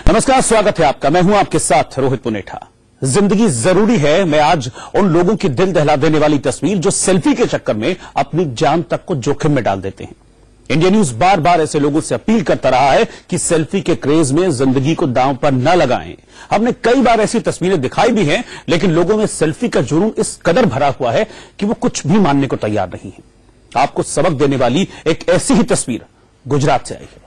नमस्कार, स्वागत है आपका। मैं हूं आपके साथ रोहित पुनेठा। जिंदगी जरूरी है मैं आज उन लोगों की दिल दहला देने वाली तस्वीर जो सेल्फी के चक्कर में अपनी जान तक को जोखिम में डाल देते हैं। इंडिया न्यूज बार बार ऐसे लोगों से अपील करता रहा है कि सेल्फी के क्रेज में जिंदगी को दांव पर न लगाएं। हमने कई बार ऐसी तस्वीरें दिखाई भी हैं, लेकिन लोगों में सेल्फी का जुनून इस कदर भरा हुआ है कि वो कुछ भी मानने को तैयार नहीं है। आपको सबक देने वाली एक ऐसी ही तस्वीर गुजरात से आई है।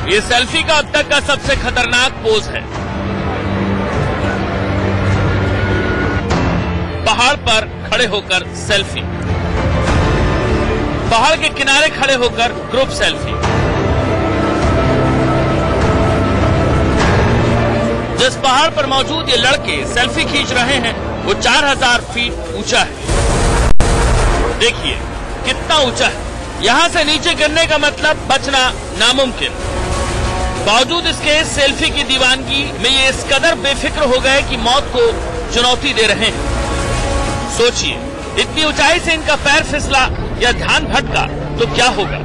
ये सेल्फी का अब तक का सबसे खतरनाक पोज है। पहाड़ पर खड़े होकर सेल्फी, पहाड़ के किनारे खड़े होकर ग्रुप सेल्फी। जिस पहाड़ पर मौजूद ये लड़के सेल्फी खींच रहे हैं वो 4000 फीट ऊंचा है। देखिए कितना ऊंचा है। यहां से नीचे गिरने का मतलब बचना नामुमकिन। बावजूद इसके सेल्फी की दीवानगी में ये इस कदर बेफिक्र हो गए कि मौत को चुनौती दे रहे हैं। सोचिए, इतनी ऊंचाई से इनका पैर फिसला या ध्यान भटका तो क्या होगा।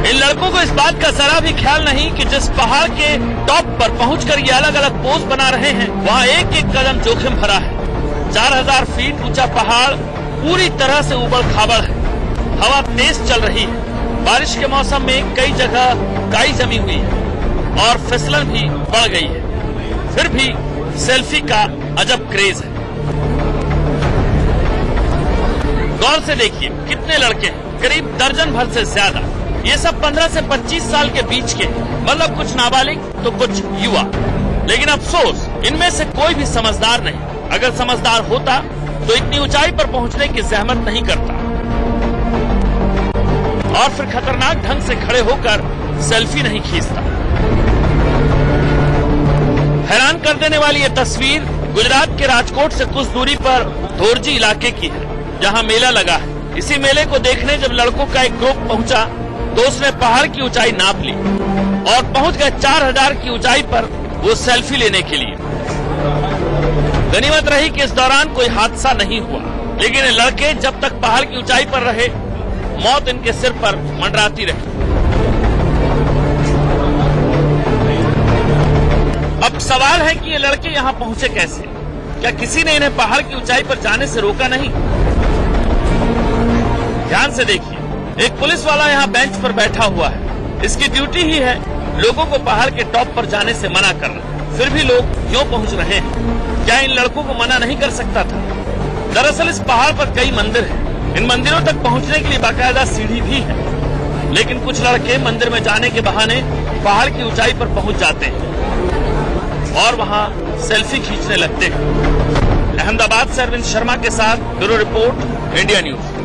इन लड़कों को इस बात का जरा भी ख्याल नहीं कि जिस पहाड़ के टॉप पर पहुंचकर ये अलग अलग पोज बना रहे हैं वहां एक एक कदम जोखिम भरा है। 4000 फीट ऊंचा पहाड़ पूरी तरह से उबड़ खाबड़ है। हवा तेज चल रही है। बारिश के मौसम में कई जगह काई जमी हुई है और फिसलन भी बढ़ गई है। फिर भी सेल्फी का अजब क्रेज है। गौर से देखिए कितने लड़के हैं, करीब दर्जन भर से ज्यादा। ये सब 15 से 25 साल के बीच के, मतलब कुछ नाबालिग तो कुछ युवा। लेकिन अफसोस इनमें से कोई भी समझदार नहीं। अगर समझदार होता तो इतनी ऊंचाई पर पहुंचने की जहमत नहीं करता और फिर खतरनाक ढंग से खड़े होकर सेल्फी नहीं खींचता। हैरान कर देने वाली ये तस्वीर गुजरात के राजकोट से कुछ दूरी पर धोरजी इलाके की है, जहां मेला लगा है। इसी मेले को देखने जब लड़कों का एक ग्रुप पहुंचा तो उसने पहाड़ की ऊंचाई नाप ली और पहुंच गए 4000 की ऊंचाई पर वो सेल्फी लेने के लिए। गनीमत रही कि इस दौरान कोई हादसा नहीं हुआ, लेकिन ये लड़के जब तक पहाड़ की ऊंचाई पर रहे मौत इनके सिर पर मंडराती रही। अब सवाल है कि ये लड़के यहाँ पहुंचे कैसे? क्या किसी ने इन्हें पहाड़ की ऊंचाई पर जाने से रोका नहीं? ध्यान से देखिए, एक पुलिस वाला यहाँ बेंच पर बैठा हुआ है। इसकी ड्यूटी ही है लोगों को पहाड़ के टॉप पर जाने से मना करना। फिर भी लोग क्यों पहुंच रहे हैं? क्या इन लड़कों को मना नहीं कर सकता था? दरअसल इस पहाड़ पर कई मंदिर हैं। इन मंदिरों तक पहुंचने के लिए बाकायदा सीढ़ी भी है, लेकिन कुछ लड़के मंदिर में जाने के बहाने पहाड़ की ऊंचाई पर पहुंच जाते हैं और वहां सेल्फी खींचने लगते हैं। अहमदाबाद से अरविंद शर्मा के साथ ब्यूरो रिपोर्ट, इंडिया न्यूज।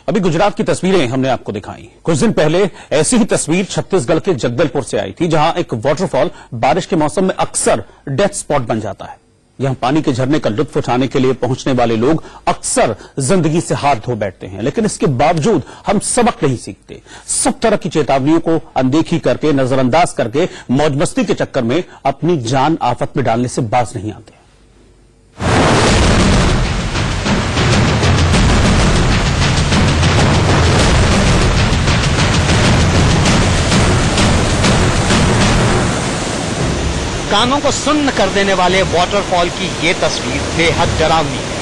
अभी गुजरात की तस्वीरें हमने आपको दिखाई। कुछ दिन पहले ऐसी ही तस्वीर छत्तीसगढ़ के जगदलपुर से आई थी, जहां एक वाटरफॉल बारिश के मौसम में अक्सर डेथ स्पॉट बन जाता है। यहां पानी के झरने का लुत्फ उठाने के लिए पहुंचने वाले लोग अक्सर जिंदगी से हाथ धो बैठते हैं, लेकिन इसके बावजूद हम सबक नहीं सीखते। सब तरह की चेतावनियों को अनदेखी करके, नजरअंदाज करके, मौज मस्ती के चक्कर में अपनी जान आफत में डालने से बाज नहीं आते। कानों को सुन्न कर देने वाले वाटरफॉल की ये तस्वीर बेहद डरावनी है।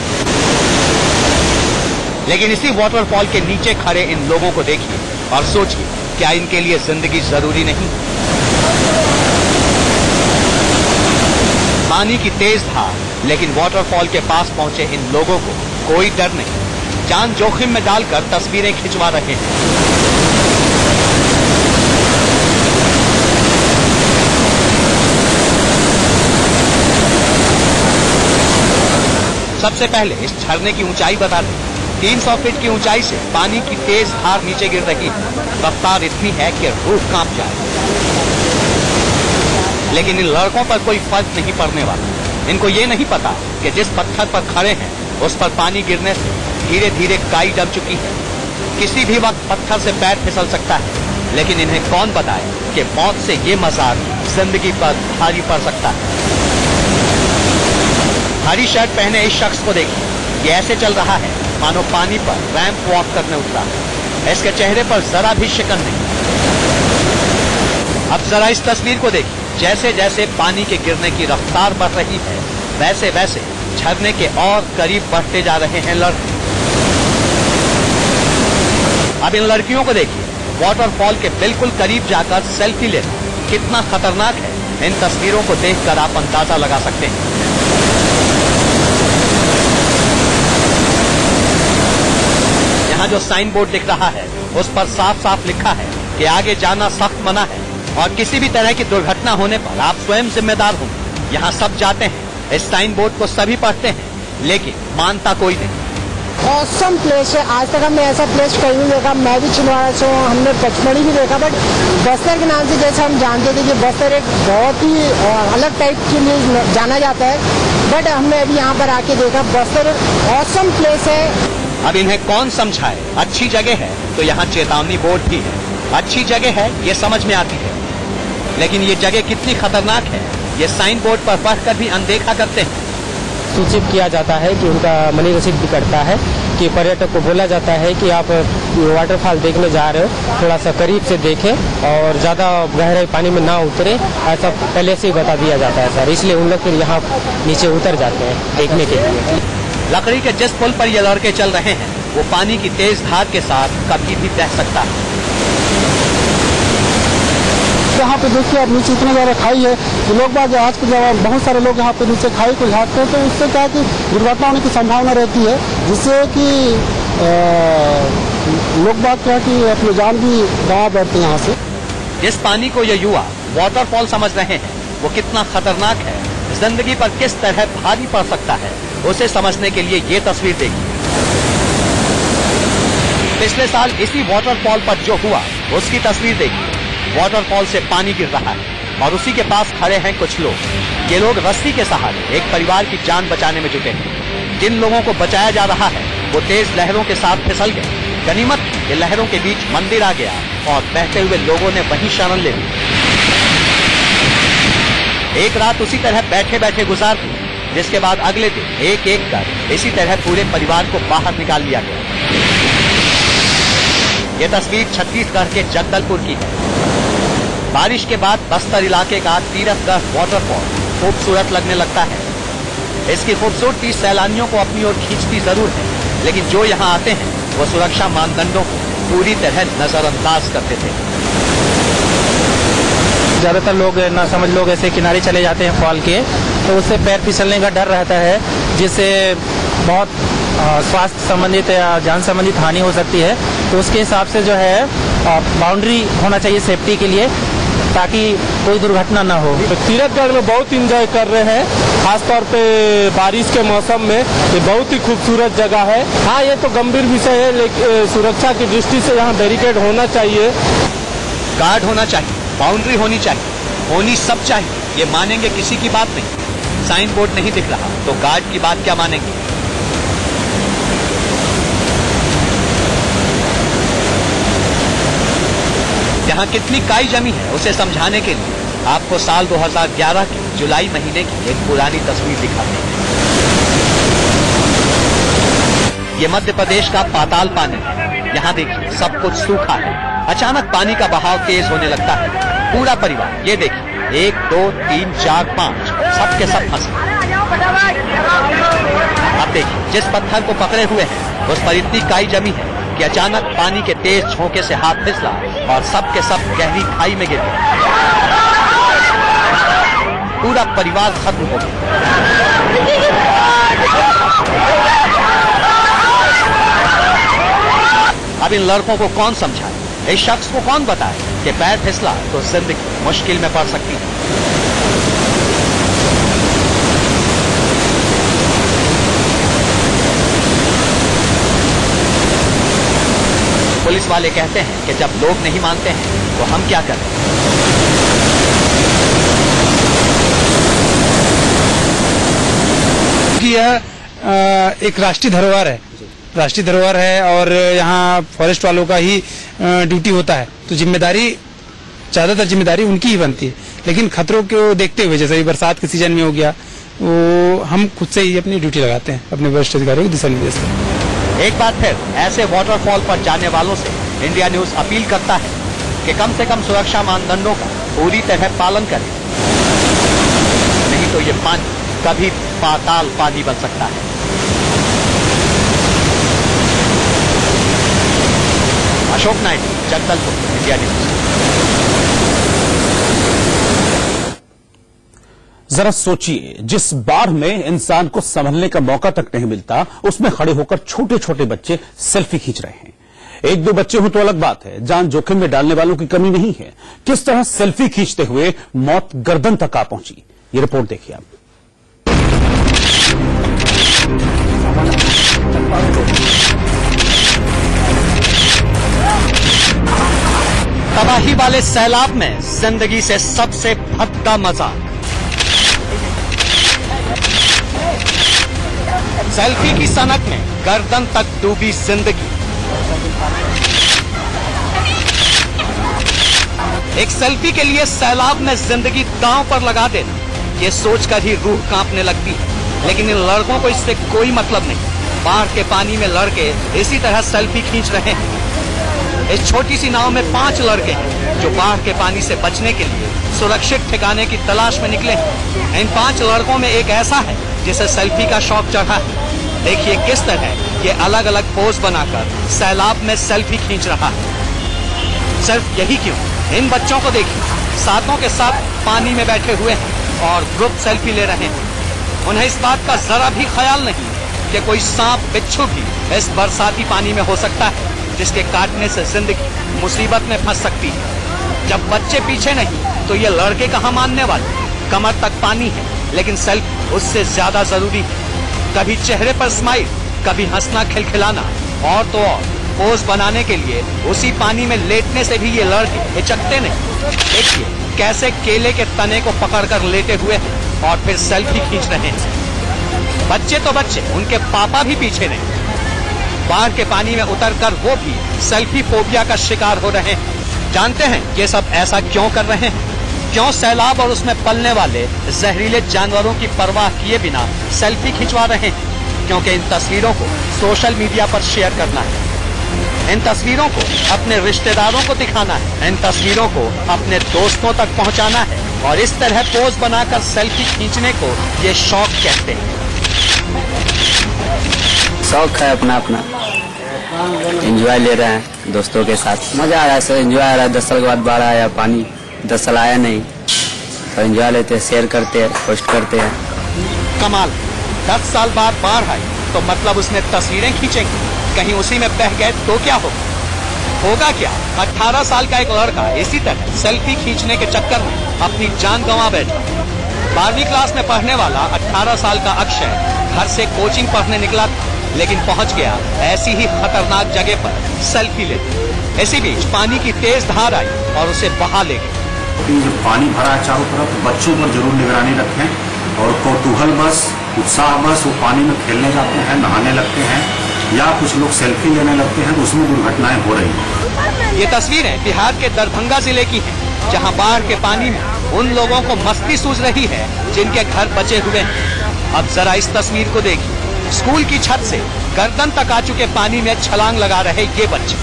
लेकिन इसी वाटरफॉल के नीचे खड़े इन लोगों को देखिए और सोचिए, क्या इनके लिए जिंदगी जरूरी नहीं? पानी की तेज धार, लेकिन वाटरफॉल के पास पहुंचे इन लोगों को कोई डर नहीं। जान जोखिम में डालकर तस्वीरें खिंचवा रहे हैं। सबसे पहले इस झरने की ऊंचाई बता दें। 300 फीट की ऊंचाई से पानी की तेज धार नीचे गिर रही है। रफ्तार इतनी है कि रूह कांप जाए। लेकिन इन लड़कों पर कोई फर्क नहीं पड़ने वाला। इनको ये नहीं पता कि जिस पत्थर पर खड़े हैं उस पर पानी गिरने से धीरे धीरे काई जम चुकी है। किसी भी वक्त पत्थर से पैर फिसल सकता है। लेकिन इन्हें कौन बताए कि मौत से ये मजाक जिंदगी पर भारी पड़ सकता है। हरी शर्ट पहने इस शख्स को देखिए, ये ऐसे चल रहा है मानो पानी पर रैंप वॉक करने उतरा है। इसके चेहरे पर जरा भी शिकन नहीं। अब जरा इस तस्वीर को देखिए, जैसे जैसे पानी के गिरने की रफ्तार बढ़ रही है वैसे वैसे झरने के और करीब बढ़ते जा रहे हैं लड़के। अब इन लड़कियों को देखिए, वाटरफॉल के बिल्कुल करीब जाकर सेल्फी लेना कितना खतरनाक है, इन तस्वीरों को देखकर आप अंदाजा लगा सकते हैं। यहाँ जो साइन बोर्ड दिख रहा है उस पर साफ साफ लिखा है कि आगे जाना सख्त मना है और किसी भी तरह की दुर्घटना होने पर आप स्वयं जिम्मेदार होंगे। यहाँ सब जाते हैं, इस साइन बोर्ड को सभी पढ़ते हैं, लेकिन मानता कोई नहीं। ऑसम प्लेस है, आज तक हमने ऐसा प्लेस कहीं नहीं देखा। मैं भी छिंदवाड़ा से हूँ, हमने पचमढ़ी भी देखा, बट बस्तर के नाम से जैसे हम जानते थे कि बस्तर एक बहुत ही अलग टाइप के लिए जाना जाता है, बट हमने अभी यहाँ पर आके देखा बस्तर ऑसम प्लेस है। अब इन्हें कौन समझाए, अच्छी जगह है तो यहाँ चेतावनी बोर्ड भी है, अच्छी जगह है ये समझ में आती है, लेकिन ये जगह कितनी खतरनाक है ये साइन बोर्ड पर पढ़कर भी अनदेखा करते हैं। सूचित किया जाता है कि उनका मनी रसीद भी कटता है, कि पर्यटक को बोला जाता है कि आप वाटरफॉल देखने जा रहे हो थोड़ा सा करीब से देखें और ज़्यादा गहरे पानी में ना उतरे, ऐसा पहले से ही बता दिया जाता है सर। इसलिए उन लोग फिर यहाँ नीचे उतर जाते हैं देखने के लिए। लकड़ी के जिस पुल पर ये लड़के चल रहे हैं वो पानी की तेज धार के साथ कभी भी बह सकता है। यहाँ पे देखिए अब नीचे इतने ज़्यादा खाई है कि लोग बाग आज के जब बहुत सारे लोग यहाँ पे नीचे खाई को झाँकते हैं, तो उससे क्या कि दुर्घटना होने की संभावना रहती है, जिससे कि लोग बाग क्या कि अपनी जान भी गंवा बैठते हैं यहाँ से। जिस पानी को ये युवा वाटरफॉल समझ रहे हैं वो कितना खतरनाक है, जिंदगी पर किस तरह भारी पड़ सकता है, उसे समझने के लिए ये तस्वीर देखिए। पिछले साल इसी वाटरफॉल पर जो हुआ उसकी तस्वीर देखिए। वाटरफॉल से पानी गिर रहा है और उसी के पास खड़े हैं कुछ लोग। ये लोग रस्सी के सहारे एक परिवार की जान बचाने में जुटे हैं। जिन लोगों को बचाया जा रहा है वो तेज लहरों के साथ फिसल गए। गनीमत ये लहरों के बीच मंदिर आ गया और बहते हुए लोगों ने वहीं शरण ले ली। एक रात उसी तरह बैठे बैठे गुजार दी, जिसके बाद अगले दिन एक एक कर इसी तरह पूरे परिवार को बाहर निकाल लिया गया। ये तस्वीर छत्तीसगढ़ के जगदलपुर की है। बारिश के बाद बस्तर इलाके का तीरथगढ़ वाटरफॉल खूबसूरत लगने लगता है। इसकी खूबसूरती सैलानियों को अपनी ओर खींचती जरूर है, लेकिन जो यहाँ आते हैं वो सुरक्षा मानदंडों को पूरी तरह नजरअंदाज करते थे। ज़्यादातर लोग ना समझ लोग ऐसे किनारे चले जाते हैं फॉल के, तो उससे पैर फिसलने का डर रहता है, जिससे बहुत स्वास्थ्य संबंधित या जान संबंधित हानि हो सकती है। तो उसके हिसाब से जो है बाउंड्री होना चाहिए सेफ्टी के लिए, ताकि कोई दुर्घटना ना हो। तीरथगढ़ में बहुत इंजॉय कर रहे हैं, खासतौर पे बारिश के मौसम में। ये बहुत ही खूबसूरत जगह है। हाँ, ये तो गंभीर विषय है, लेकिन सुरक्षा की दृष्टि से यहाँ बैरिकेड होना चाहिए, गार्ड होना चाहिए, बाउंड्री होनी चाहिए, होनी सब चाहिए, ये मानेंगे किसी की बात नहीं। साइन बोर्ड नहीं दिख रहा तो गार्ड की बात क्या मानेंगे। यहाँ कितनी काई जमी है उसे समझाने के लिए आपको साल 2011 के जुलाई महीने की एक पुरानी तस्वीर दिखाते हैं। ये मध्य प्रदेश का पाताल पानी है। यहाँ देखिए सब कुछ सूखा है। अचानक पानी का बहाव तेज होने लगता है। पूरा परिवार, ये देखिए 1 2 3 4 5 सबके सब फंसे। अब देखिए जिस पत्थर को पकड़े हुए हैं उस पर इतनी काई जमी है कि अचानक पानी के तेज झोंके से हाथ फिसला और सब के सब गहरी खाई में गिर गए। पूरा परिवार खत्म हो गया। अब इन लड़कों को कौन समझाए, इस शख्स को कौन बताए कि पैर फिसला तो जिंदगी मुश्किल में पड़ सकती है। पुलिस वाले कहते हैं कि जब लोग नहीं मानते हैं तो हम क्या करें। यह एक राष्ट्रीय धरोहर है राष्ट्रीय धरोहर है और यहाँ फॉरेस्ट वालों का ही ड्यूटी होता है, तो ज्यादातर जिम्मेदारी उनकी ही बनती है। लेकिन खतरों को देखते हुए, जैसे बरसात के सीजन में हो गया, वो हम खुद से ही अपनी ड्यूटी लगाते हैं, अपने वरिष्ठ अधिकारियों को दिशा निर्देश देते हैं। एक बार फिर ऐसे वाटरफॉल पर जाने वालों से इंडिया न्यूज अपील करता है कि कम से कम सुरक्षा मानदंडों का पूरी तरह पालन करें, नहीं तो ये पानी कभी पाताल पानी बन सकता है। Ashok Naidu, Jagdalpur, India news. जरा सोचिए, जिस बाढ़ में इंसान को संभलने का मौका तक नहीं मिलता, उसमें खड़े होकर छोटे छोटे बच्चे सेल्फी खींच रहे हैं। एक दो बच्चे हो तो अलग बात है, जान जोखिम में डालने वालों की कमी नहीं है। किस तरह सेल्फी खींचते हुए मौत गर्दन तक आ पहुंची, ये रिपोर्ट देखिए आप। तबाही वाले सैलाब में जिंदगी से सबसे भद्दा मजाक। सेल्फी की सनक में गर्दन तक डूबी जिंदगी। एक सेल्फी के लिए सैलाब में जिंदगी दांव पर लगा देना, ये सोचकर ही रूह कांपने लगती है। लेकिन इन लड़कों को इससे कोई मतलब नहीं। बाढ़ के पानी में लड़के इसी तरह सेल्फी खींच रहे हैं। इस छोटी सी नाव में 5 लड़के हैं जो बाढ़ के पानी से बचने के लिए सुरक्षित ठिकाने की तलाश में निकले हैं। इन 5 लड़कों में एक ऐसा है जिसे सेल्फी का शौक चढ़ा है। देखिए किस तरह ये अलग अलग पोज बनाकर सैलाब में सेल्फी खींच रहा है। सिर्फ यही क्यों, इन बच्चों को देखिए, साथों के साथ पानी में बैठे हुए हैं और ग्रुप सेल्फी ले रहे हैं। उन्हें इस बात का जरा भी ख्याल नहीं कि कोई सांप बिच्छू भी इस बरसाती पानी में हो सकता है, जिसके काटने से जिंदगी मुसीबत में फंस सकती है। जब बच्चे पीछे नहीं तो ये लड़के कहाँ मानने वाले। कमर तक पानी है, लेकिन सेल्फी उससे ज्यादा जरूरी है। कभी चेहरे पर स्माइल, कभी हंसना खिलखिलाना, और तो और पोज बनाने के लिए उसी पानी में लेटने से भी ये लड़के हिचकते नहीं। देखिए कैसे केले के तने को पकड़कर लेटे हुए हैं और फिर सेल्फी खींच रहे हैं। बच्चे तो बच्चे, उनके पापा भी पीछे नहीं। बाढ़ के पानी में उतरकर वो भी सेल्फी फोबिया का शिकार हो रहे हैं। जानते हैं ये सब ऐसा क्यों कर रहे हैं? क्यों सैलाब और उसमें पलने वाले जहरीले जानवरों की परवाह किए बिना सेल्फी खिंचवा रहे हैं? क्योंकि इन तस्वीरों को सोशल मीडिया पर शेयर करना है, इन तस्वीरों को अपने रिश्तेदारों को दिखाना है, इन तस्वीरों को अपने दोस्तों तक पहुंचाना है। और इस तरह पोज बनाकर सेल्फी खींचने को ये शौक कहते हैं। शौक है अपना अपना, एंजॉय ले रहे हैं दोस्तों के साथ। मजा आ रहा है सर, एंजॉय आ रहा है। 10 साल के बाद बाढ़ आया, पानी 10 साल आया नहीं, तो एंजॉय लेते हैं, शेयर करते हैं, पोस्ट करते हैं। कमाल, 10 साल बाद बाढ़ आई तो मतलब उसमें तस्वीरें खींचेंगे, कहीं उसी में बह गए तो क्या होगा क्या? 18 साल का एक लड़का इसी तरह सेल्फी खींचने के चक्कर में अपनी जान गंवा बैठा। 12वीं क्लास में पढ़ने वाला 18 साल का अक्षय घर से कोचिंग पढ़ने निकला था, लेकिन पहुंच गया ऐसी ही खतरनाक जगह पर सेल्फी लेते। इसी बीच पानी की तेज धार आई और उसे बहा ले गई। जो पानी भरा है चारों तरफ, बच्चों पर जरूर निगरानी रखें और कौतूहल बस, उत्साह बस वो पानी में खेलने जाते हैं, नहाने लगते हैं या कुछ लोग सेल्फी लेने लगते हैं, तो उसमें दुर्घटनाएं हो रही हैं। ये तस्वीरें बिहार के दरभंगा जिले की हैं, जहां बाढ़ के पानी में उन लोगों को मस्ती सूझ रही है जिनके घर बचे हुए हैं। अब जरा इस तस्वीर को देखिए, स्कूल की छत से गर्दन तक आ चुके पानी में छलांग लगा रहे ये बच्चे।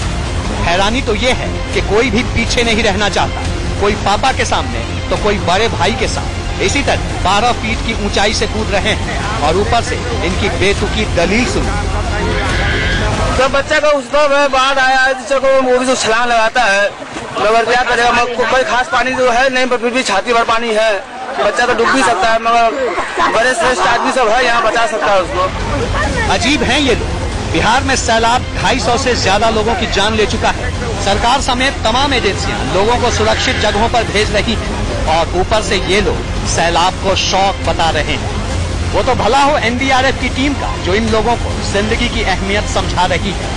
हैरानी तो ये है कि कोई भी पीछे नहीं रहना चाहता, कोई पापा के सामने तो कोई बड़े भाई के साथ। इसी तरह 12 फीट की ऊंचाई से कूद रहे हैं और ऊपर से इनकी बेतुकी दलील सुनी। तो बच्चा का उत्सव है, बाढ़ आया है, जिससे को वो भी तो छलांग लगाता है, मगर क्या करेगा, कोई खास पानी तो है नहीं, पर फिर भी छाती भर पानी है। बच्चा तो डूब भी सकता है, मगर बड़े श्रेष्ठ आदमी सब है यहाँ, बचा सकता है उसको। अजीब हैं ये लोग। बिहार में सैलाब 250 से ज्यादा लोगों की जान ले चुका है। सरकार समेत तमाम एजेंसियां लोगों को सुरक्षित जगहों पर भेज रही हैं और ऊपर से ये लोग सैलाब को शौक बता रहे हैं। वो तो भला हो एनडीआरएफ की टीम का, जो इन लोगों को जिंदगी की अहमियत समझा रही है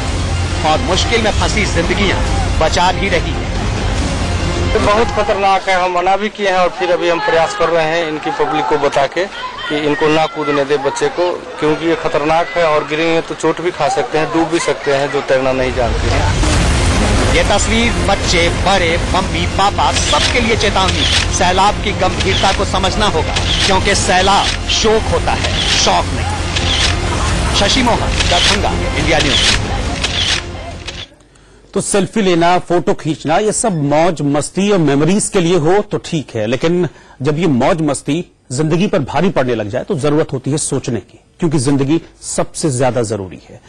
और मुश्किल में फंसी जिंदगियां बचा भी रही है। बहुत खतरनाक है, हम मना भी किए हैं और फिर अभी हम प्रयास कर रहे हैं इनकी पब्लिक को बता के कि इनको ना कूदने दे बच्चे को, क्योंकि ये खतरनाक है और गिरेंगे तो चोट भी खा सकते हैं, डूब भी सकते हैं जो तैरना नहीं जानते हैं। ये तस्वीर बच्चे, बड़े, मम्मी, पापा सबके लिए चेतावनी। सैलाब की गंभीरता को समझना होगा, क्योंकि सैलाब शोक होता है, शौक नहीं। Shashi Mohan, Darbhanga, India news. तो सेल्फी लेना, फोटो खींचना, ये सब मौज मस्ती और मेमोरीज के लिए हो तो ठीक है, लेकिन जब ये मौज मस्ती जिंदगी पर भारी पड़ने लग जाए तो जरूरत होती है सोचने की, क्योंकि जिंदगी सबसे ज्यादा जरूरी है।